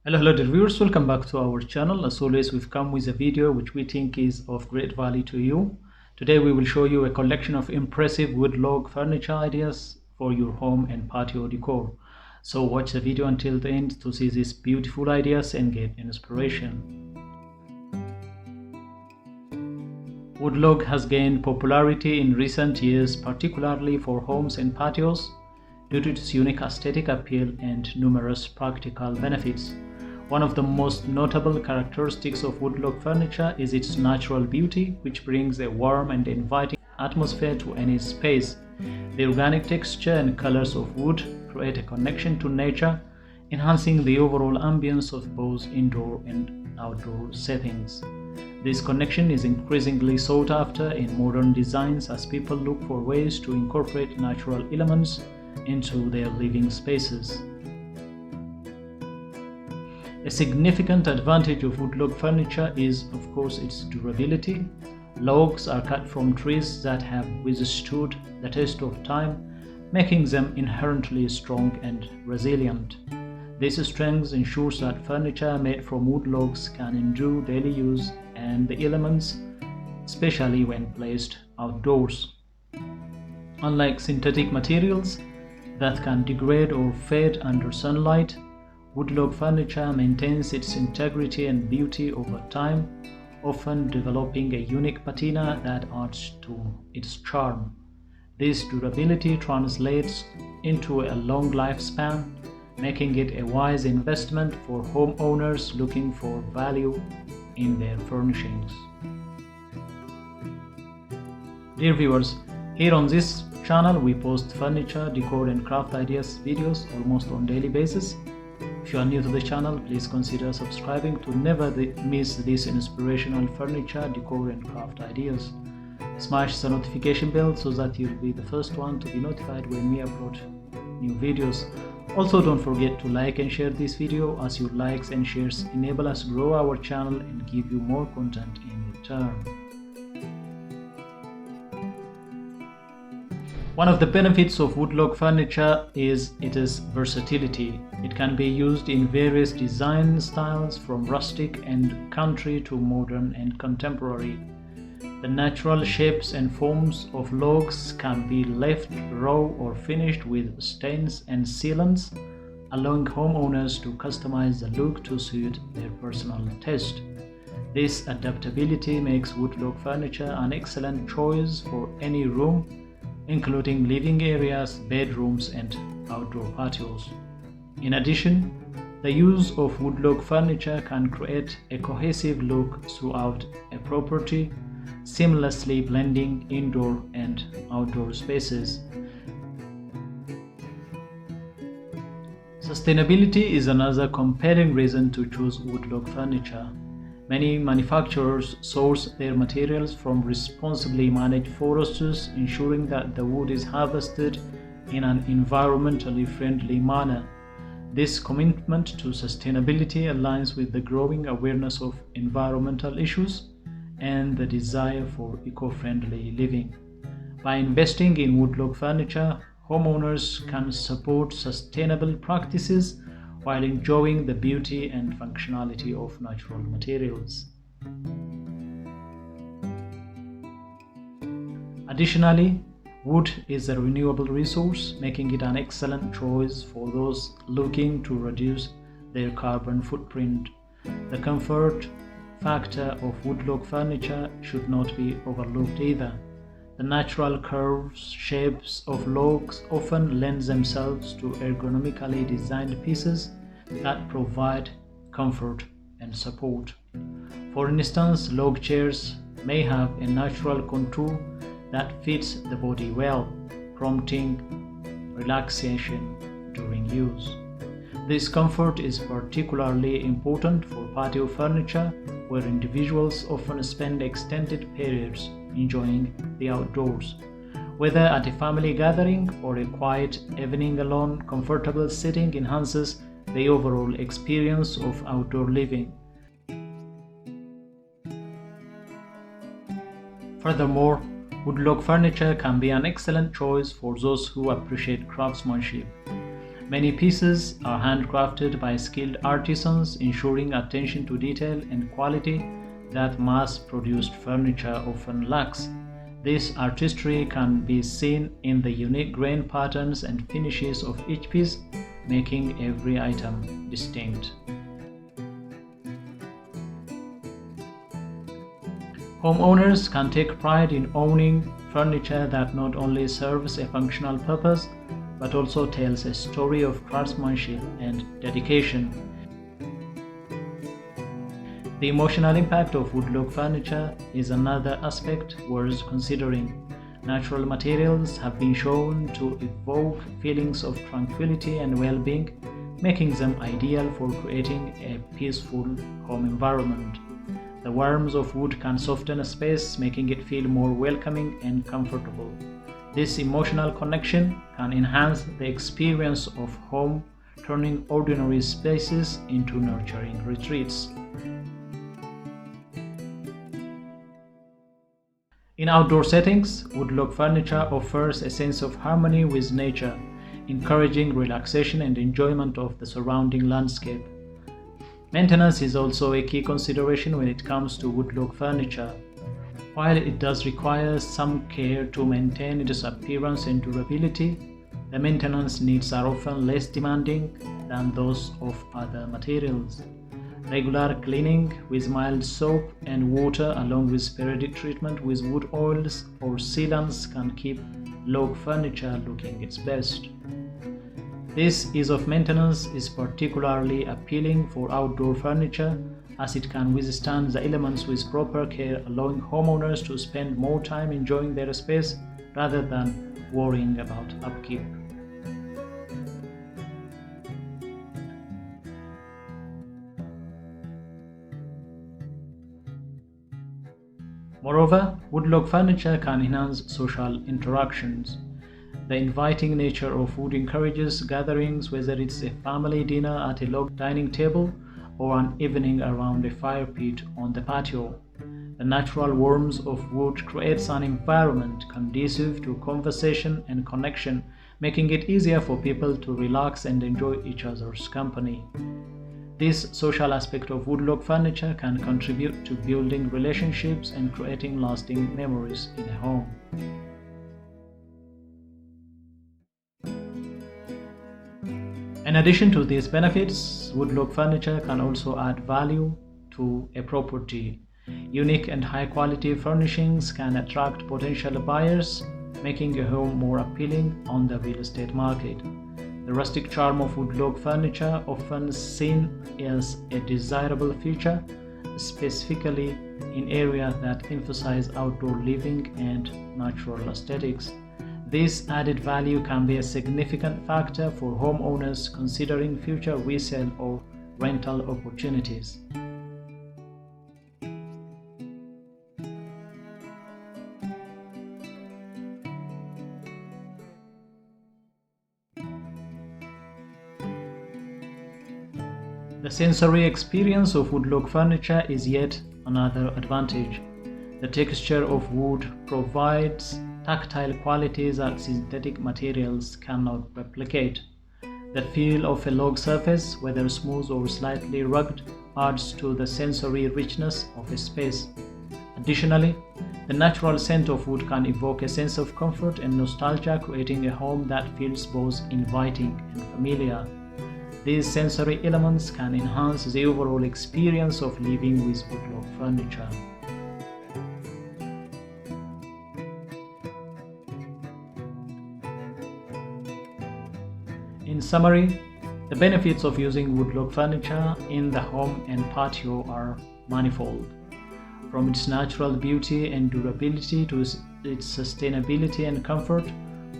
Hello dear viewers, welcome back to our channel. As always, we've come with a video which we think is of great value to you. Today we will show you a collection of impressive wood log furniture ideas for your home and patio decor. So watch the video until the end to see these beautiful ideas and get inspiration. Wood log has gained popularity in recent years, particularly for homes and patios, due to its unique aesthetic appeal and numerous practical benefits. One of the most notable characteristics of wood log furniture is its natural beauty, which brings a warm and inviting atmosphere to any space. The organic texture and colors of wood create a connection to nature, enhancing the overall ambience of both indoor and outdoor settings. This connection is increasingly sought after in modern designs as people look for ways to incorporate natural elements into their living spaces. A significant advantage of wood log furniture is, of course, its durability. Logs are cut from trees that have withstood the test of time, making them inherently strong and resilient. This strength ensures that furniture made from wood logs can endure daily use and the elements, especially when placed outdoors. Unlike synthetic materials that can degrade or fade under sunlight, wood log furniture maintains its integrity and beauty over time, often developing a unique patina that adds to its charm. This durability translates into a long lifespan, making it a wise investment for homeowners looking for value in their furnishings. Dear viewers, here on this channel we post furniture, decor and craft ideas videos almost on daily basis. If you are new to the channel, please consider subscribing to never miss these inspirational furniture, decor and craft ideas. Smash the notification bell so that you'll be the first one to be notified when we upload new videos. Also, don't forget to like and share this video, as your likes and shares enable us grow our channel and give you more content in return. One of the benefits of wood log furniture is its versatility. It can be used in various design styles, from rustic and country to modern and contemporary. The natural shapes and forms of logs can be left raw or finished with stains and sealants, allowing homeowners to customize the look to suit their personal taste. This adaptability makes wood log furniture an excellent choice for any room, including living areas, bedrooms, and outdoor patios. In addition, the use of wood log furniture can create a cohesive look throughout a property, seamlessly blending indoor and outdoor spaces. Sustainability is another compelling reason to choose wood log furniture. Many manufacturers source their materials from responsibly managed forests, ensuring that the wood is harvested in an environmentally friendly manner. This commitment to sustainability aligns with the growing awareness of environmental issues and the desire for eco-friendly living. By investing in wood log furniture, homeowners can support sustainable practices while enjoying the beauty and functionality of natural materials. Additionally, wood is a renewable resource, making it an excellent choice for those looking to reduce their carbon footprint. The comfort factor of wood log furniture should not be overlooked either. The natural curves, shapes of logs often lend themselves to ergonomically designed pieces that provide comfort and support. For instance, log chairs may have a natural contour that fits the body well, prompting relaxation during use. This comfort is particularly important for patio furniture, where individuals often spend extended periods enjoying the outdoors. Whether at a family gathering or a quiet evening alone, comfortable sitting enhances the overall experience of outdoor living. Furthermore, wood log furniture can be an excellent choice for those who appreciate craftsmanship. Many pieces are handcrafted by skilled artisans, ensuring attention to detail and quality that mass-produced furniture often lacks. This artistry can be seen in the unique grain patterns and finishes of each piece, making every item distinct. Homeowners can take pride in owning furniture that not only serves a functional purpose but also tells a story of craftsmanship and dedication. The emotional impact of woodlook furniture is another aspect worth considering. Natural materials have been shown to evoke feelings of tranquility and well-being, making them ideal for creating a peaceful home environment. The warmth of wood can soften a space, making it feel more welcoming and comfortable. This emotional connection can enhance the experience of home, turning ordinary spaces into nurturing retreats. In outdoor settings, woodlook furniture offers a sense of harmony with nature, encouraging relaxation and enjoyment of the surrounding landscape. Maintenance is also a key consideration when it comes to woodlook furniture. While it does require some care to maintain its appearance and durability, the maintenance needs are often less demanding than those of other materials. Regular cleaning with mild soap and water along with periodic treatment with wood oils or sealants can keep log furniture looking its best. This ease of maintenance is particularly appealing for outdoor furniture as it can withstand the elements with proper care, allowing homeowners to spend more time enjoying their space rather than worrying about upkeep. Moreover, woodlook furniture can enhance social interactions. The inviting nature of wood encourages gatherings, whether it's a family dinner at a log dining table or an evening around a fire pit on the patio. The natural warmth of wood creates an environment conducive to conversation and connection, making it easier for people to relax and enjoy each other's company. This social aspect of woodlook furniture can contribute to building relationships and creating lasting memories in a home. In addition to these benefits, woodlook furniture can also add value to a property. Unique and high-quality furnishings can attract potential buyers, making a home more appealing on the real estate market. The rustic charm of woodlook furniture, often seen as a desirable feature, specifically in areas that emphasize outdoor living and natural aesthetics. This added value can be a significant factor for homeowners considering future resale or rental opportunities. The sensory experience of woodlook furniture is yet another advantage. The texture of wood provides tactile qualities that synthetic materials cannot replicate. The feel of a log surface, whether smooth or slightly rugged, adds to the sensory richness of a space. Additionally, the natural scent of wood can evoke a sense of comfort and nostalgia, creating a home that feels both inviting and familiar. These sensory elements can enhance the overall experience of living with woodlook furniture. In summary, the benefits of using woodlook furniture in the home and patio are manifold. From its natural beauty and durability to its sustainability and comfort,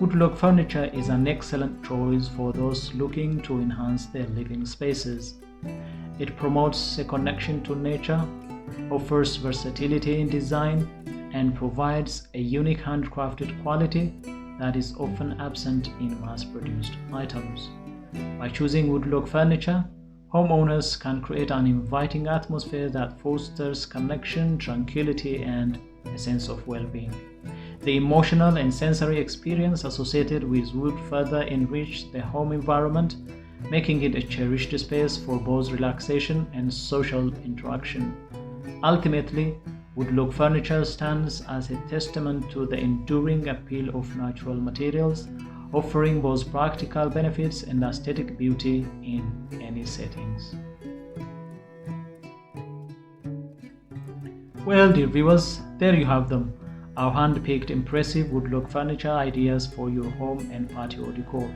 woodlook furniture is an excellent choice for those looking to enhance their living spaces. It promotes a connection to nature, offers versatility in design, and provides a unique handcrafted quality that is often absent in mass-produced items. By choosing woodlook furniture, homeowners can create an inviting atmosphere that fosters connection, tranquility, and a sense of well-being. The emotional and sensory experience associated with wood further enrich the home environment, making it a cherished space for both relaxation and social interaction. Ultimately, woodlook furniture stands as a testament to the enduring appeal of natural materials, offering both practical benefits and aesthetic beauty in any settings. Well, dear viewers, there you have them, our hand-picked impressive woodlook furniture ideas for your home and patio decor.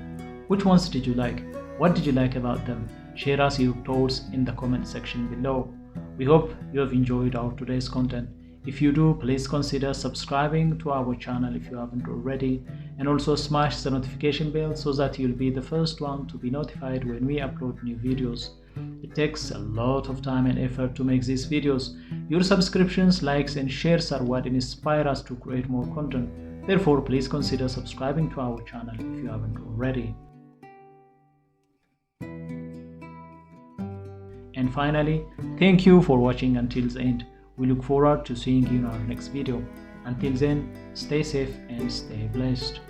Which ones did you like? What did you like about them? Share us your thoughts in the comment section below. We hope you have enjoyed our today's content. If you do, please consider subscribing to our channel if you haven't already, and also smash the notification bell so that you'll be the first one to be notified when we upload new videos. It takes a lot of time and effort to make these videos. Your subscriptions, likes and shares are what inspire us to create more content. Therefore, please consider subscribing to our channel if you haven't already. And finally, thank you for watching until the end. We look forward to seeing you in our next video. Until then, stay safe and stay blessed.